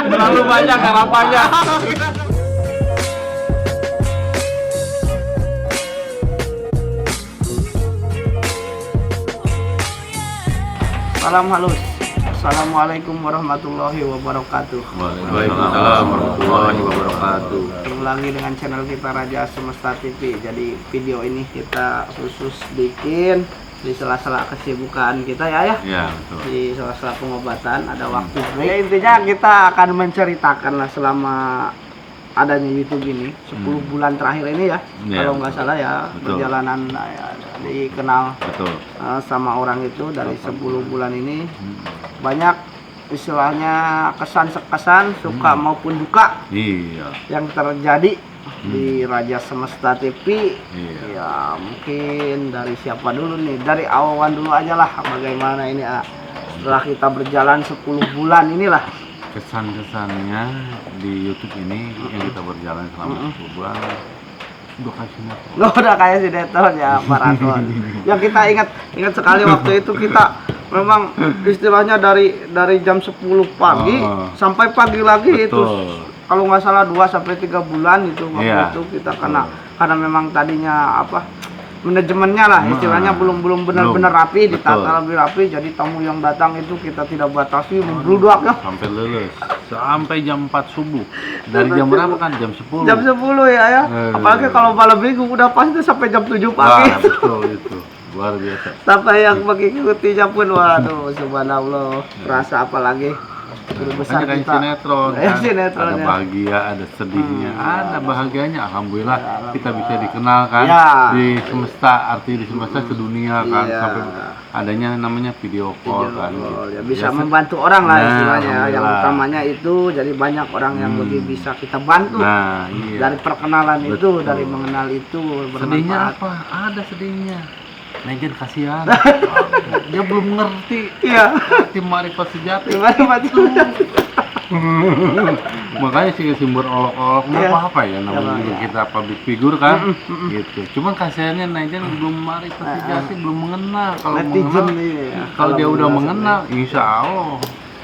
Terlalu banyak harapannya. Salam halus. Assalamualaikum warahmatullahi wabarakatuh. Waalaikumsalam warahmatullahi wabarakatuh. Ketemu lagi dengan channel kita Raja Semesta TV. Jadi video ini kita khusus bikin di sela-sela kesibukan kita ya. Iya, betul. Di sela-sela pengobatan ada waktu break. Ya, intinya kita akan menceritakan lah selama adanya YouTube ini 10 bulan terakhir ini ya. Ya, Kalau nggak salah ya, betul. perjalanan ya, dikenal Betul. sama orang itu dari 10 bulan ini banyak istilahnya kesan-kesan suka maupun duka Iya. yang terjadi di Raja Semesta TV. Iya. Ya mungkin dari siapa dulu nih, dari Awawan dulu aja lah, bagaimana ini setelah kita berjalan 10 bulan inilah. Kesan-kesannya di YouTube ini yang kita berjalan selama 10 bulan udah kayak sinetron. Lo udah kayak sinetron ya maraton. Yang kita ingat sekali waktu itu kita memang istilahnya dari jam 10 pagi sampai pagi lagi. Betul. Itu kalau nggak salah 2 sampai 3 bulan itu waktu Iya, itu kita betul. karena memang tadinya manajemennya lah istilahnya belum benar-benar rapi, ditata Betul. lebih rapi, jadi tamu yang datang itu kita tidak batasi, membludak ya. Sampai lulus. Sampai jam 4 subuh. Dari jam berapa kan? Jam 10. Jam 10 ya. Apalagi kalau malam minggu udah pasti sampai jam 7 pagi. Wah, betul itu. Luar biasa. Sampai yang mengikutinya pun waduh subhanallah, rasa apalagi guru besar Makanya kayak kita. sinetron Ya, kan? sinetron, Ada ya. bahagia, ada sedihnya, ada bahagianya. Alhamdulillah kita bisa dikenal kan Ya. di semesta, arti di semesta sedunia kan, Iya. sampai adanya namanya video call kan. Oh, gitu. ya bisa Biasa- membantu orang lah Nah, istilahnya. Yang alhamdulillah. utamanya itu jadi banyak orang yang lebih bisa kita bantu. Nah, iya. Dari perkenalan itu, Betul. dari mengenal itu Sedihnya bermanfaat. apa? Ada sedihnya. Nejen kasihan. Dia belum ngerti Iya. arti marifat sejati. Gimana Pak? Makanya sih simbol olok-olok nggak Iya. apa-apa ya, namanya Iya, juga iya. kita public figure kan, gitu. Cuman kasihannya Nejen belum marifat sejati, belum mengenal. Kalau Netizen mengenal, nih ya. kalau dia udah Alhamdulillah mengenal, insya Allah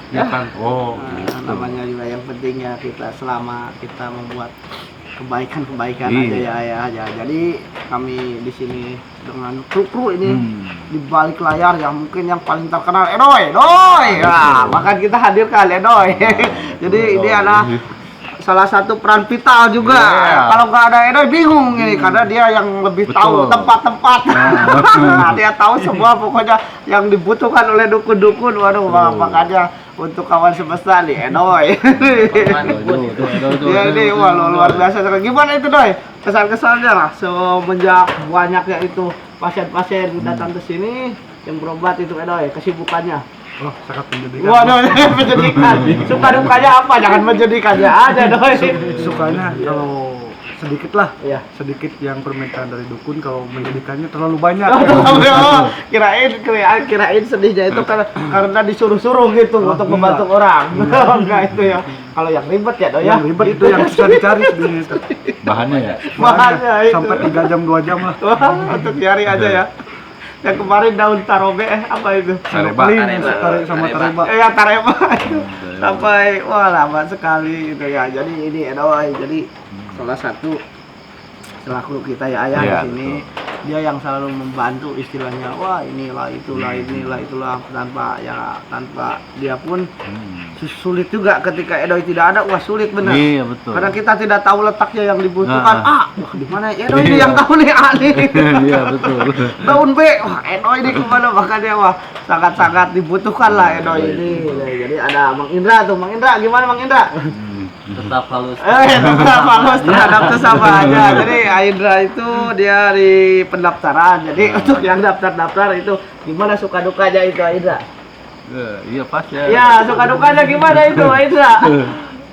dia kan, Nah, gitu. namanya juga yang pentingnya kita selama kita membuat kebaikan Iya. aja ya. Jadi kami di sini dengan kru ini di balik layar yang mungkin yang paling terkenal Edoy. Nah, bahkan kita hadirkan Edoy. Jadi ini adalah salah satu peran vital juga. Iya. Kalau nggak ada Edoy bingung ini karena dia yang lebih tahu Betul. tempat-tempat. Nah, dia tahu semua pokoknya yang dibutuhkan oleh dukun-dukun. Waduh, makanya untuk kawan semesta nih Edoy. Ya ini wah luar biasa. Gimana itu Doy? Kesan-kesannya lah semenjak banyaknya itu pasien-pasien datang ke sini yang berobat itu Edoy, kesibukannya. Oh, sangat menjadikan. Waduh, menjadikan. Suka dukanya apa? Jangan menjadikannya aja Doy. Sukanya kalau sedikit lah, Iya. sedikit yang permintaan dari dukun, kalau menjadikannya terlalu banyak. Oh, kirain sedihnya itu karena disuruh-suruh gitu untuk membantu orang. Enggak itu ya. Kalau yang ribet ya Doy ya. Yang ribet itu yang susah dicari sebenarnya itu. Bahannya ya. Bahannya itu. Sampai 3 jam 2 jam lah. Wah, untuk nyari aja ya. Yang kemarin daun tarobe apa itu? Tareba. Tarik sama tareba. Ya tareba itu. Sampai wah lama sekali itu ya. Jadi ini Edoy, jadi salah satu selaku kita ya ayah Iya, di sini. Dia yang selalu membantu istilahnya. Wah, inilah itulah tanpa dia pun sulit juga ketika Edoy tidak ada. Wah, sulit benar. Iya, betul. Karena kita tidak tahu letaknya yang dibutuhkan. Nah. Wah, di mana Edoy ini Iya. yang tahu nih Ali. Iya, betul. Daun B, wah Edoy ini kemana, makanya wah sangat-sangat dibutuhkan lah Edoy ini. Nah, jadi ada Mang Indra tuh, Mang Indra gimana Mang Indra? Tetap halus. Tetap halus terhadap sesama aja. Jadi Indra itu dia di pendaftaran. Jadi untuk yang daftar itu gimana suka dukanya itu Indra? Iya pas ya. Ya suka dukanya gimana itu Indra?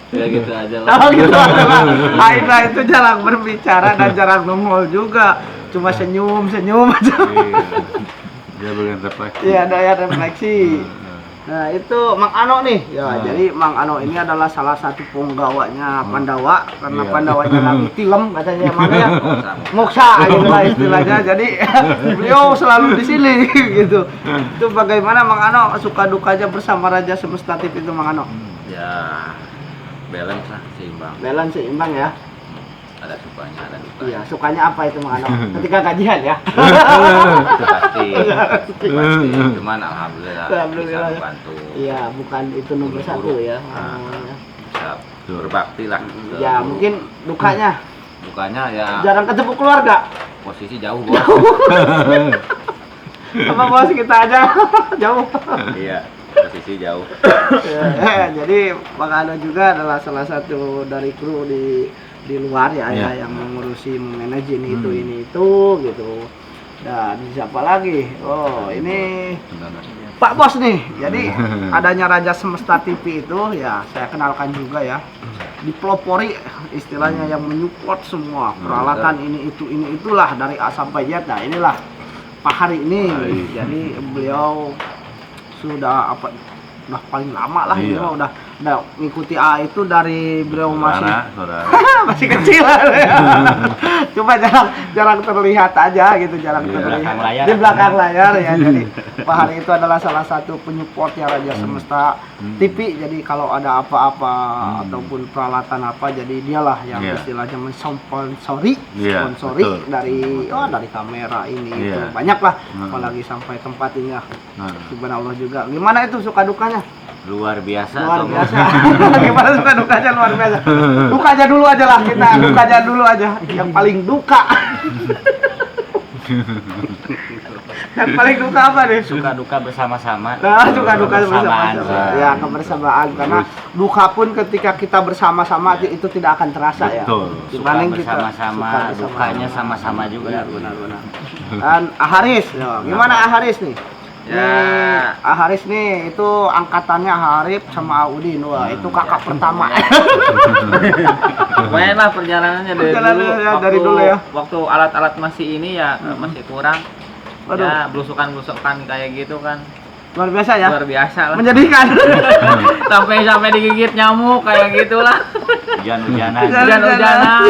Ya gitu aja lah. Oh gitu adalah Indra itu jarang berbicara dan jarang nongol juga. Cuma senyum aja. Iya. Dia bagian refleksi. Iya, daya refleksi. Nah itu Mang Ano nih, ya jadi Mang Ano ini adalah salah satu penggawanya Pandawa karena Iya. Pandawanya lagi film katanya mana ya, moksa gitu lah istilahnya. Jadi beliau selalu di sini gitu. Itu bagaimana Mang Ano suka dukanya bersama Raja Semesta TV itu Mang Ano? Ya balance lah, seimbang. Balance seimbang ya. Ada sukanya, ada dukanya. Iya, sukanya apa itu Mang Ano? Ketika gajian ya. Itu pasti. Cuman alhamdulillah, Alhamdulillah. bisa membantu. Iya, bukan itu nomor satu ya. Bisa berbakti lah. Ya mungkin dukanya Dukanya ya jarang ketemu keluarga. posisi jauh bos. Sama bos kita aja jauh. Iya, posisi jauh. Ya, jadi Bang Ano juga adalah salah satu dari kru di luar ya, Iya. yang mengurusi memanage ini itu gitu. Dan siapa lagi? Oh ini Pak Bos nih. Jadi adanya Raja Semesta TV itu ya saya kenalkan juga ya. Dipelopori istilahnya yang menyupport semua peralatan ini itulah dari A sampai Z. Nah inilah Pak Hari ini. Jadi beliau sudah udah paling lama lah Iya. ini mah, udah ngikuti A itu dari beliau masih saudara. masih kecil. Cuma jarang terlihat aja gitu, jarang Iya. terlihat Belakang layar. di belakang layar ya. Jadi Pak Hari itu adalah salah satu penyupportnya Raja Semesta TV. Jadi kalau ada apa-apa ataupun peralatan apa, jadi dialah yang Iya. istilahnya mensponsori, Iya, sponsori betul. dari kamera ini itu Iya. banyak lah, apalagi sampai tempat ini ya. Nah, Subhanallah juga. Gimana itu suka dukanya? Luar biasa. Luar Tom. biasa. Gimana suka dukanya luar biasa? Dukanya dulu aja lah kita, dukanya dulu aja. Yang paling duka. Yang paling duka apa nih? Suka duka bersama-sama. Nah, suka duka Kebersamaan. bersama-sama. Ya, kebersamaan karena duka pun ketika kita bersama-sama itu tidak akan terasa ya. Betul. Suka Dibanding kita bersama-sama, suka bersama-sama. dukanya sama-sama juga. Benar. Dan Aharis, ya. Gimana Aharis nih? Ya. Nih, Aharis nih itu angkatannya Harip sama Audin. Wah, itu kakak pertama. Lumayan lah perjalanannya dari Perjalanannya dulu. ya, dari dulu ya. Waktu alat-alat masih ini ya masih kurang. Waduh. Ya belusukan-belusukan kayak gitu kan. Luar biasa ya. Luar biasa lah. Menyedihkan. Sampai digigit nyamuk kayak gitulah. Hujan-hujanan. Hujan-hujanan.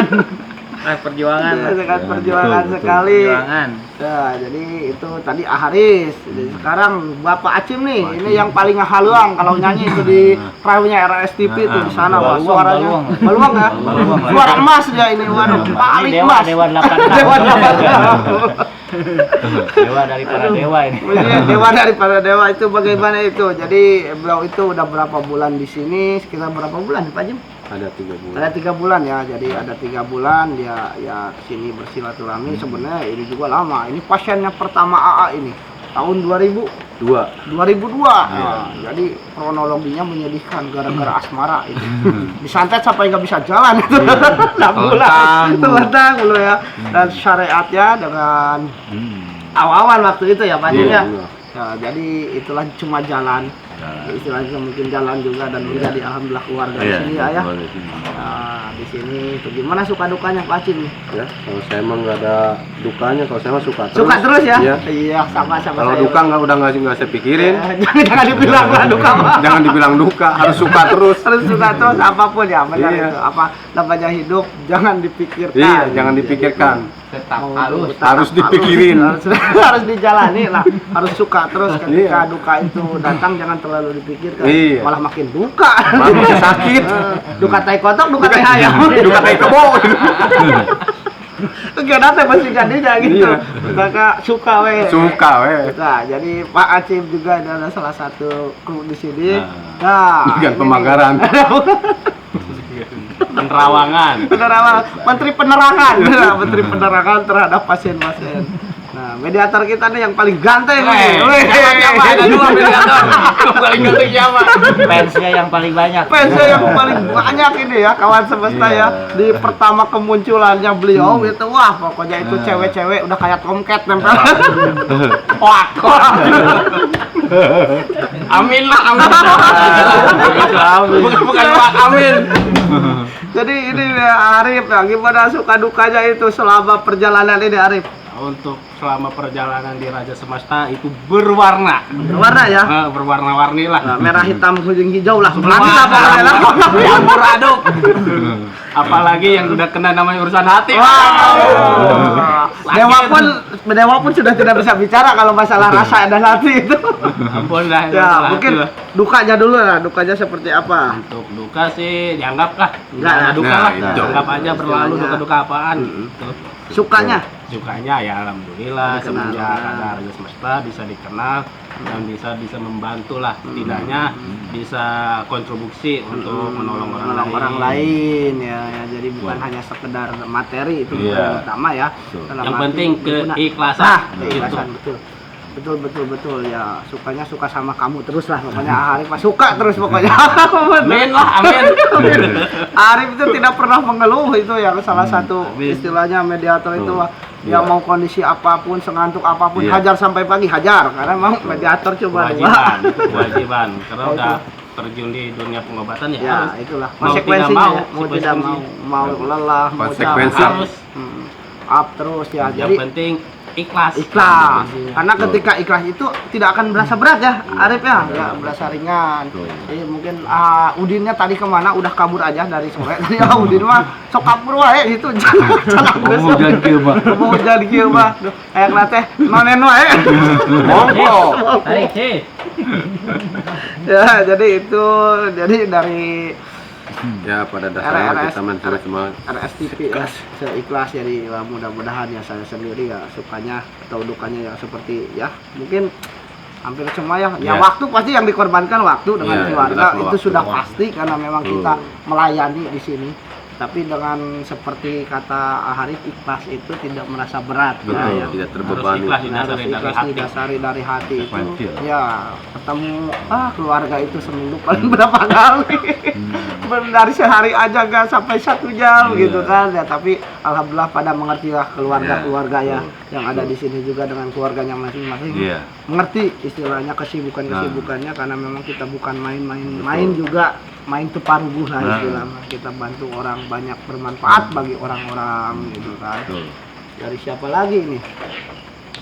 Nah, perjuangan. lah. Sangat Ya, perjuangan betul. sekali. Perjuangan. Nah, jadi itu tadi Aharis. Jadi sekarang Bapak Acim nih, ini yang paling haluang kalau nyanyi itu di perahunya RSTV itu di sana, Wah, Baluang, suaranya baluang. baluang ya. Baluang. Suara emas dia ini, waduh, paling Dewa, emas. dewa 8. Dewa 8. Dewa dari para dewa ini. Iya, dewa daripada dewa itu bagaimana itu? Jadi beliau itu udah berapa bulan di sini? Sekitar berapa bulan Pak Jim? Ada 3 bulan. Ada 3 bulan ya. Jadi ada 3 bulan dia ya sini bersilaturahmi. Sebenarnya ini juga lama. Ini pasiennya pertama AA ini tahun 2002. 2. Nah, jadi kronologinya menyedihkan gara-gara asmara itu. Disantet sampai nggak bisa jalan itu. 6 bulan. Telentang dulu ya. Dan syariatnya dengan awal-awal waktu itu ya Pak Jim ya. Iya. Ya, jadi itulah cuma jalan. Istilahnya mungkin jalan juga dan menjadi alhamdulillah keluarga di sini ya. keluarga sini. Nah, di sini itu gimana suka dukanya Pak Acim? Ya, kalau saya emang nggak ada dukanya, kalau saya mah suka terus. Suka terus ya? Iya. Iya, sama-sama Kalau saya. duka nggak saya pikirin. Jangan dibilang lah duka Pak. Jangan dibilang duka, harus suka terus. Harus suka terus apapun ya, benar Iya. itu. Apa namanya hidup jangan dipikirkan. Iya, jangan dipikirkan. Tetap Mau halus. tetap Harus dipikirin. harus, harus dijalani lah, harus suka terus ketika Iya. duka itu datang jangan terlalu dipikirkan, Iya. malah makin duka. Malah makin sakit. Duka tai kotok, duka tai ayam. Duka kayak kebo. Kegiatan teh pasti jadinya gitu. Iya. Maka suka we. Suka weh. Nah, jadi Pak Acim juga adalah salah satu kru di sini. Nah. Nah, Bagian ini pemagaran. Penerawangan. penerangan, Menteri Penerangan, Nah, Menteri Penerangan terhadap pasien-pasien. Nah, mediator kita nih yang paling ganteng nih. Wih, Ada dua mediator. Paling ganteng siapa? Fansnya yang paling banyak. fansnya yang paling banyak ini ya, kawan semesta ya. Di pertama kemunculannya beliau itu wah pokoknya itu cewek-cewek udah kayak tomcat nempel. Wah, Amin lah, amin. Bukan Pak Amin. jadi ini ya, Arif, ya, gimana suka dukanya itu selama perjalanan ini Arif? Untuk selama perjalanan di Raja Semesta itu berwarna. Berwarna ya. Berwarna-warni lah. Nah, merah hitam kuning hijau lah. Semua Pelangi lah pokoknya lah. campur aduk. Apalagi yang udah kena namanya urusan hati. Dewa pun sudah tidak bisa bicara kalau masalah rasa dan hati itu. Ampun dah. Ya, masalah mungkin hati lah. dukanya dulu lah. Dukanya seperti apa? Untuk duka sih dianggap lah. Enggak, Nggak ada duka nah, lah. itu. Dianggap aja berlalu Istilahnya. duka-duka apaan. Gitu. Sukanya? Sukanya ya alhamdulillah Dikenal. semenjak ada Raja Semesta bisa dikenal dan bisa membantu lah, setidaknya bisa kontribusi untuk menolong orang lain ya, ya. Jadi bukan hanya sekedar materi itu Iya. yang utama ya. Betul. Dalam Yang arti penting berguna. keikhlasan. Nah, Gitu. keikhlasan betul ya, sukanya suka sama kamu terus lah pokoknya. Arif mah suka terus pokoknya. Amin lah, amin. Arif itu tidak pernah mengeluh, itu yang salah satu amin. istilahnya mediator itu Betul. yang Iya. mau kondisi apapun, sengantuk apapun, Iya. hajar sampai pagi, hajar karena memang mediator coba Kewajiban, itu kewajiban. Karena Itu. udah terjun di dunia pengobatan ya, ya harus. itulah Mau tidak konsekuensinya mau, ya. Mau tidak mau lelah, mau Konsekuensi. capek, Harus. up terus ya. Yang Jadi penting ikhlas. ikhlas, karena Betul. ketika ikhlas itu tidak akan berasa berat ya, Arif ya, ya berasa ringan. Betul. Jadi mungkin Udinnya tadi kemana, udah kabur aja dari sore. Tadi Udin mah sok kabur wae gitu, jangan Ngomong jangan kieu mah. ngomong jadi kieu mah, kayak nate nonen wae. Monggo. Tarik sih. Ya, jadi itu, jadi dari Ya pada dasarnya RRS, kita sama semua RSTP ya, seikhlas. Jadi ya, mudah-mudahan ya saya sendiri ya sukanya atau dukanya ya seperti ya mungkin hampir semua ya. Ya Ya. waktu pasti yang dikorbankan waktu dengan Ya, keluarga jelas itu waktu. sudah pasti karena memang Betul. kita melayani di sini. Tapi dengan seperti kata Harif, ikhlas itu tidak merasa berat. Betul. Ya, ya. tidak Harus terbebani. ikhlas Harus didasari dari ikhlas hati. didasari dari hati itu. Konsekuensi lah. Ya, ketemu keluarga itu seminggu paling berapa kali. Dari sehari aja gak sampai 1 jam Iya. gitu kan ya. Tapi alhamdulillah pada mengerti lah keluarga-keluarga ya Betul. yang ada di sini juga dengan keluarganya masing-masing. Iya. Mengerti istilahnya kesibukannya karena memang kita bukan main juga main teparuguh lah Nah. istilahnya. Kita bantu orang banyak bermanfaat bagi orang-orang gitu kan. Betul. Dari siapa lagi nih?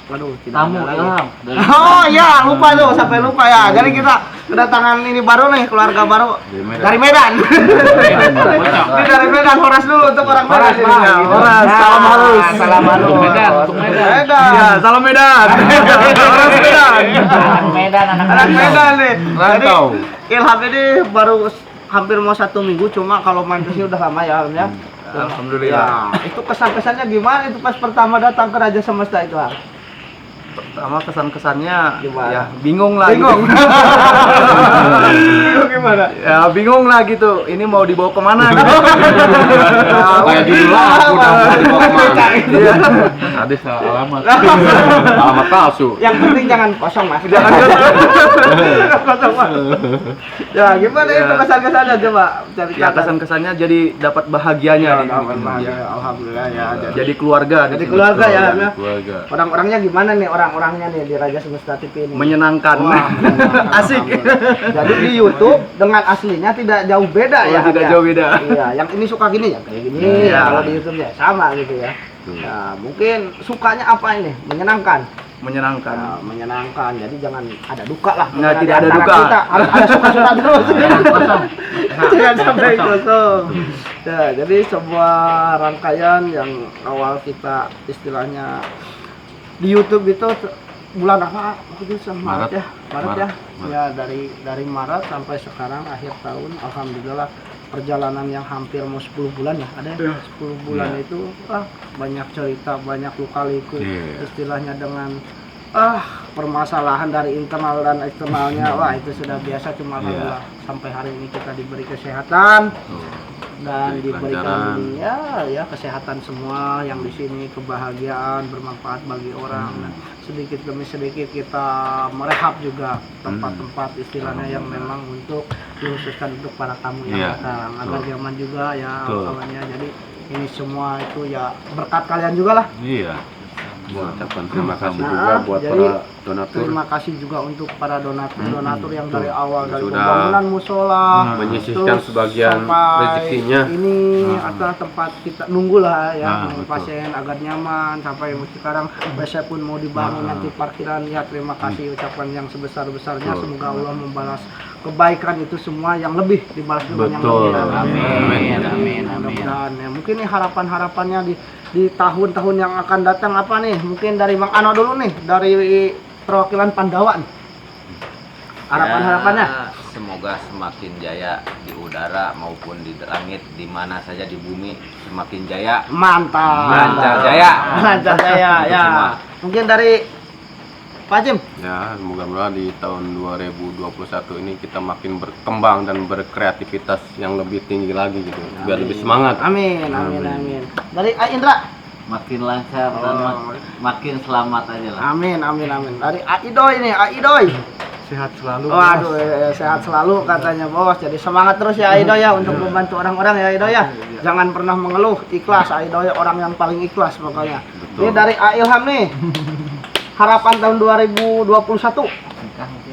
Waduh, tidak Tamu ada lagi. Ilham. Oh iya, lupa tuh, sampai lupa ya. Jadi kita kedatangan ini baru nih, keluarga baru dari Medan. Ini dari Medan, Horas dulu untuk orang Medan. ini. Ya, Horas, salam halus. Salam halus. Medan, untuk Medan. Medan. Ya, salam Medan. Horas Medan. Anak Medan, Anak anak Medan nih. Jadi Rantau. Ilham ini baru hampir mau 1 minggu, cuma kalau main kesini udah lama ya, Ilham ya. Alhamdulillah. Ya, itu kesan-kesannya gimana itu pas pertama datang ke Raja Semesta itu, Har? Pertama kesan-kesannya Gimana? ya bingung lah. Bingung. Gitu. Bingung gimana? Ya bingung lah gitu. Ini mau dibawa kemana? Gitu. Kayak judul lagu dah mau dibawa kemana. Iya. Tadi salah alamat. Alamat palsu. Yang penting jangan kosong, Mas. Jangan kosong, Mas. Ya, gimana Ya. itu kesan-kesannya coba Ya ceritakan. kesan-kesannya jadi dapat bahagianya. Ya, di- dapat bahagia. ya. Alhamdulillah ya. Jadi keluarga. di Jadi sini. keluarga ya, ya. Keluarga. Orang-orangnya gimana nih, orang-orangnya nih di Raja Semesta TV ini? Menyenangkan. Wah, menyenangkan. Asik. Jadi di YouTube dengan aslinya tidak jauh beda Oh, ya. tidak ya? jauh beda. Iya, yang ini suka gini ya kayak gini. Iya. Kalau di YouTube ya sama gitu ya. Nah, mungkin sukanya apa ini? Menyenangkan. Menyenangkan. Nah, menyenangkan. Jadi jangan ada duka lah. Nah, Pokoknya tidak di ada antara duka. Kita harus ada suka-suka terus. kosong. Jangan sampai kosong. Ya, jadi sebuah rangkaian yang awal kita istilahnya di YouTube itu bulan apa? Waktu itu Maret ya. Maret ya. Maret. Ya dari Maret sampai sekarang akhir tahun, alhamdulillah perjalanan yang hampir mau 10 bulan ya. Ada yang 10 bulan Iya. itu banyak cerita, banyak luka-liku Iya. istilahnya dengan permasalahan dari internal dan eksternalnya. Wah, itu sudah biasa, cuma Iya. alhamdulillah sampai hari ini kita diberi kesehatan dan Diberi diberikan kelancaran. ya kesehatan semua yang di sini, kebahagiaan bermanfaat bagi orang. Nah, sedikit demi sedikit kita merehab juga tempat-tempat istilahnya yang memang untuk dikhususkan untuk para tamu yang Iya, datang agar betul. nyaman juga ya Betul. awalnya. Jadi ini semua itu ya berkat kalian juga lah. Iya. Mengucapkan terima kasih Nah, juga buat jadi para donatur Terima kasih juga untuk para donatur yang dari awal dari Sudah pembangunan musola menyisihkan terus sebagian sampai rezekinya. ini adalah tempat kita nunggu lah ya Betul. pasien agar nyaman sampai sekarang WC pun mau dibangun nanti parkiran ya. Terima kasih ucapan yang sebesar-besarnya, Betul. semoga Allah membalas kebaikan itu semua yang lebih dibalas dengan yang Betul. lebih. Amin. Amin. Mudah-mudahan ya. Mungkin nih harapan-harapannya di tahun-tahun yang akan datang apa nih? Mungkin dari Mang Ano dulu nih, dari perwakilan Pandawa nih. Harapan-harapannya. Ya, semoga semakin jaya di udara maupun di langit, di mana saja di bumi semakin jaya. Mantap. Lancar jaya. Lancar jaya ya. Semua. Mungkin dari Pak Jim. Ya, moga-moga di tahun 2021 ini kita makin berkembang dan berkreativitas yang lebih tinggi lagi gitu, biar lebih semangat. Amin, amin, amin. Dari Indra. Makin lancar dan makin selamat aja lah. Amin, amin, amin. Dari Aidoy nih, Aidoy. Sehat selalu. Waduh, sehat selalu katanya bos. Jadi semangat terus ya Aidoy ya untuk membantu orang-orang ya Aidoy ya. Jangan pernah mengeluh, ikhlas. Aidoy orang yang paling ikhlas pokoknya. Ini dari Ilham nih. Harapan tahun 2021.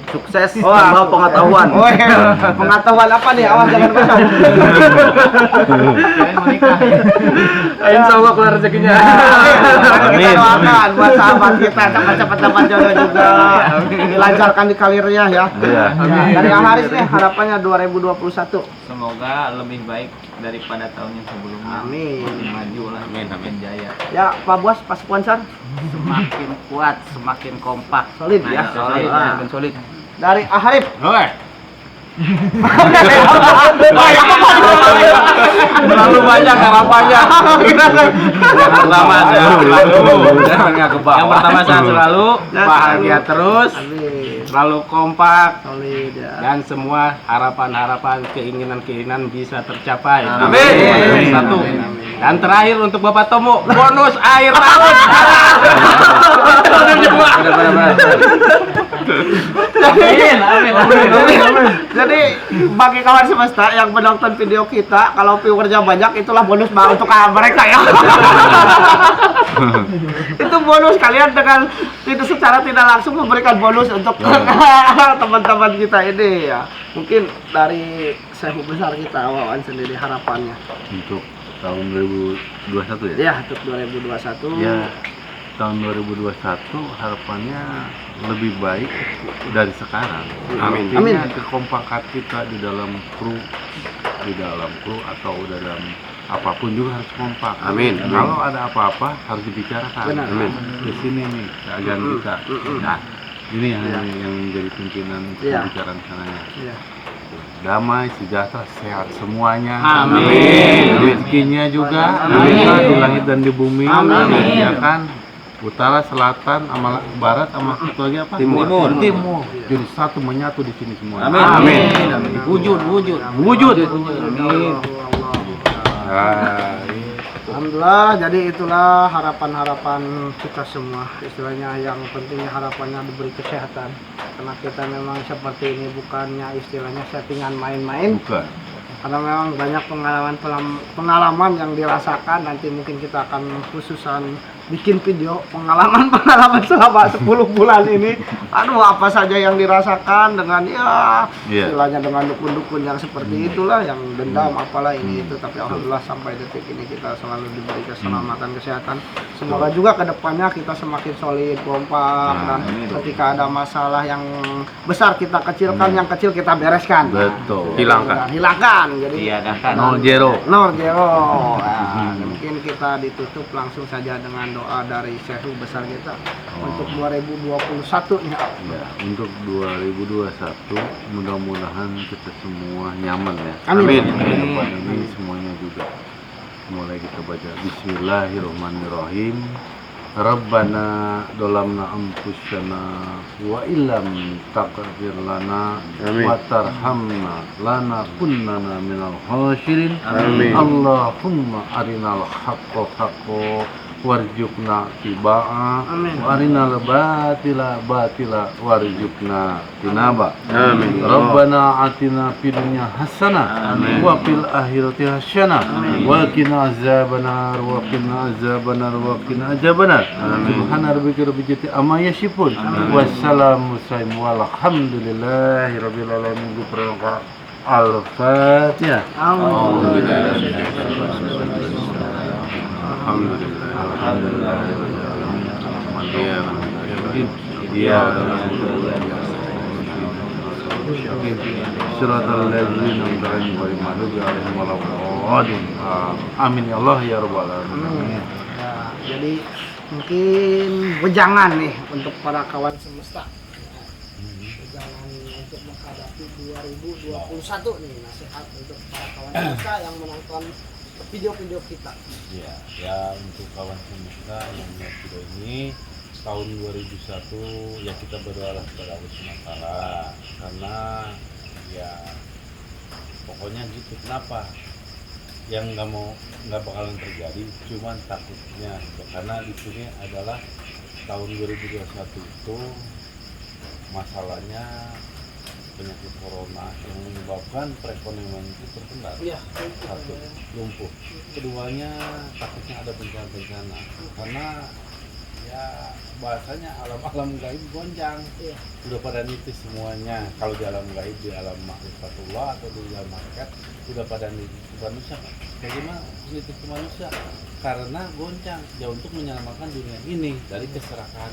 Sukses Wah, tambah pengetahuan. Oh, iya. Pengetahuan apa nih? Awas jangan kosong. Insya Allah keluar rezekinya. Kita doakan buat sahabat kita cepat-cepat dapat jodoh juga. Dilancarkan di karirnya ya. Iya. Dari Al Haris nih harapannya 2021. Semoga lebih baik daripada tahun yang sebelumnya. Amin. Makin maju lah, makin jaya. Ya, Pak Bos, Pak sponsor. Semakin kuat, semakin kompak. Solid ya. Solid, Ah. makin solid. Dari Aharif. Terlalu banyak harapannya. Yang pertama jangan nggak ke bawah. Yang pertama sehat selalu, bahagia terus, Amin. selalu kompak, Solid ya. dan semua harapan-harapan, keinginan-keinginan bisa tercapai. Amin. Satu. Dan terakhir untuk Bapak Tomo, bonus air laut. Jadi bagi kawan semesta yang menonton video kita, kalau viewernya banyak itulah bonus untuk mereka ya. Itu bonus kalian dengan tidak secara tidak langsung memberikan bonus untuk teman-teman kita ini ya. Mungkin dari Syekh besar kita Wawan sendiri harapannya. Untuk tahun 2021 ya? Ya, untuk 2021. Ya, tahun 2021 harapannya lebih baik dari sekarang. Amin. Artinya Amin. kekompakan kita di dalam kru atau dalam apapun juga harus kompak. Amin. Kalau ada apa-apa harus dibicarakan. Benar. Amin. Di sini nih keadaan kita. Nah, ini yang menjadi pimpinan Iya. pembicaraan sananya. Iya. Damai, sejahtera, sehat semuanya. Amin. Rezekinya juga. Amin. Di langit dan di bumi. Amin. Ya kan? Utara, selatan, sama barat, sama satu lagi apa? Timur. Timur. Jadi satu menyatu di sini semua. Amin. Wujud. Wujud. Amin. Nah, Alhamdulillah, jadi itulah harapan-harapan kita semua. Istilahnya yang pentingnya harapannya diberi kesehatan. Karena kita memang seperti ini bukannya istilahnya settingan main-main. bukan. Karena memang banyak pengalaman yang dirasakan. Nanti mungkin kita akan khususan bikin video pengalaman selama 10 bulan ini. Aduh, apa saja yang dirasakan dengan Iya. istilahnya dengan dukun-dukun yang seperti itulah, yang dendam apalah ini itu. Tapi alhamdulillah sampai detik ini kita selalu diberi keselamatan, kesehatan. Semoga juga kedepannya kita semakin solid, kompak, dan ketika ada masalah yang besar kita kecilkan, yang kecil kita bereskan. Betul. Hilangkan. Jadi Tiadakan. 0-0. Nah, mungkin kita ditutup langsung saja dengan doa dari Syekh besar kita untuk 2021 nih. Ya, untuk 2021 mudah-mudahan kita semua nyaman ya. Amin. Kehidupan ini semuanya juga. Mulai kita baca Bismillahirrahmanirrahim. Rabbana dolamna anfusana wa illam taghfir lana Amin. wa tarhamna lanakunanna minal khasirin. Amin. Allahumma arinal haqqo haqqo warzuqna tibaa Amin. wa arinal batila warzuqna tinaba. Amin. Rabbana atina fid dunya hasanah wa fil akhirati hasanah wa qina azabannar wa qina azabannar wa qina azabannar. Subhana rabbika rabbil izzati amma yasifun. Wassalamu walhamdulillahi rabbil alamin. Al-Fatihah. Suratul ladzina an'amta alaihim. Amin ya Allah ya rabbal alamin. Ya, jadi mungkin wejangan nih untuk para kawan semesta. Wejangan untuk menghadapi 2021 nih, nasihat untuk para kawan semesta yang menonton video-video kita. Ya untuk kawan semesta yang melihat video ini tahun 2001 ya kita berdoa kepada Allah SWT karena ya pokoknya gitu. Kenapa yang nggak bakalan terjadi, cuman takutnya gitu. Karena di sini adalah tahun 2021 itu masalahnya penyakit corona yang menyebabkan perekonomian itu tersendat. Iya, Satu, lumpuh. Keduanya takutnya ada bencana-bencana karena ya bahasanya alam-alam gaib goncang. Iya. Udah pada nitis semuanya. Kalau di alam gaib, di alam makrifatullah atau di alam market udah pada nitis ke manusia. Bagaimana nitis ke manusia? Karena goncang ya untuk menyelamatkan dunia ini dari keserakahan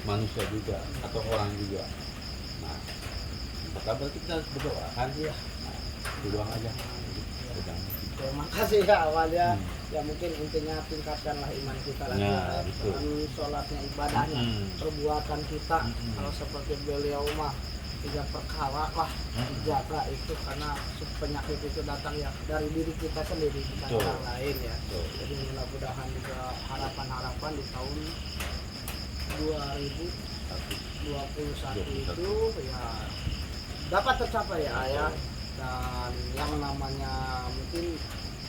manusia juga atau orang juga. Nah, maka berarti kita harus berdoa kan? Iya. Nah, berdoa aja. Terima kasih ya awalnya. Ya mungkin intinya tingkatkanlah iman kita lagi Ya, betul. dengan sholatnya, ibadahnya, perbuatan kita. Kalau seperti beliau mah 3 perkara lah dijaga itu, karena penyakit itu datang ya dari diri kita sendiri, bukan Betul. orang lain ya. Betul. Jadi mudah-mudahan juga harapan-harapan di tahun 2021 itu ya dapat tercapai ya. Dan yang namanya mungkin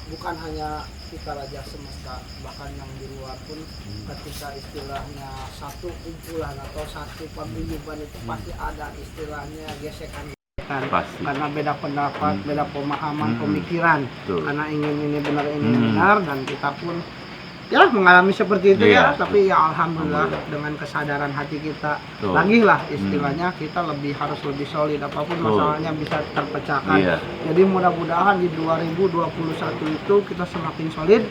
bukan hanya kita raja semesta, bahkan yang di luar pun ketika istilahnya satu kumpulan atau satu paguyuban itu pasti ada istilahnya gesekan. Pasti. Karena beda pendapat, beda pemahaman, pemikiran. Betul. Karena ingin ini benar, ini benar, dan kita pun ya mengalami seperti itu Iya. ya. Tapi ya alhamdulillah dengan kesadaran hati kita, Betul. lagi lah istilahnya kita harus lebih solid, apapun Betul. masalahnya bisa terpecahkan. Iya. Jadi mudah-mudahan di 2021 itu kita semakin solid,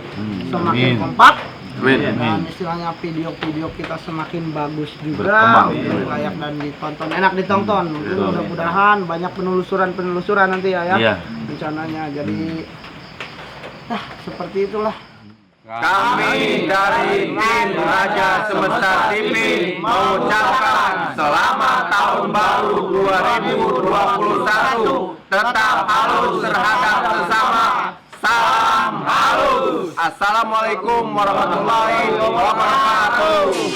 semakin Amin. kompak. Amin. Dan istilahnya video-video kita semakin bagus juga, Berkembang. layak dan ditonton, enak ditonton. Mungkin Betul. mudah-mudahan banyak penelusuran nanti ya Iya. rencananya. Jadi seperti itulah. Kami dari tim Raja Semesta TV mengucapkan selamat tahun baru 2021. Tetap halus terhadap sesama. Salam halus. Assalamualaikum warahmatullahi wabarakatuh.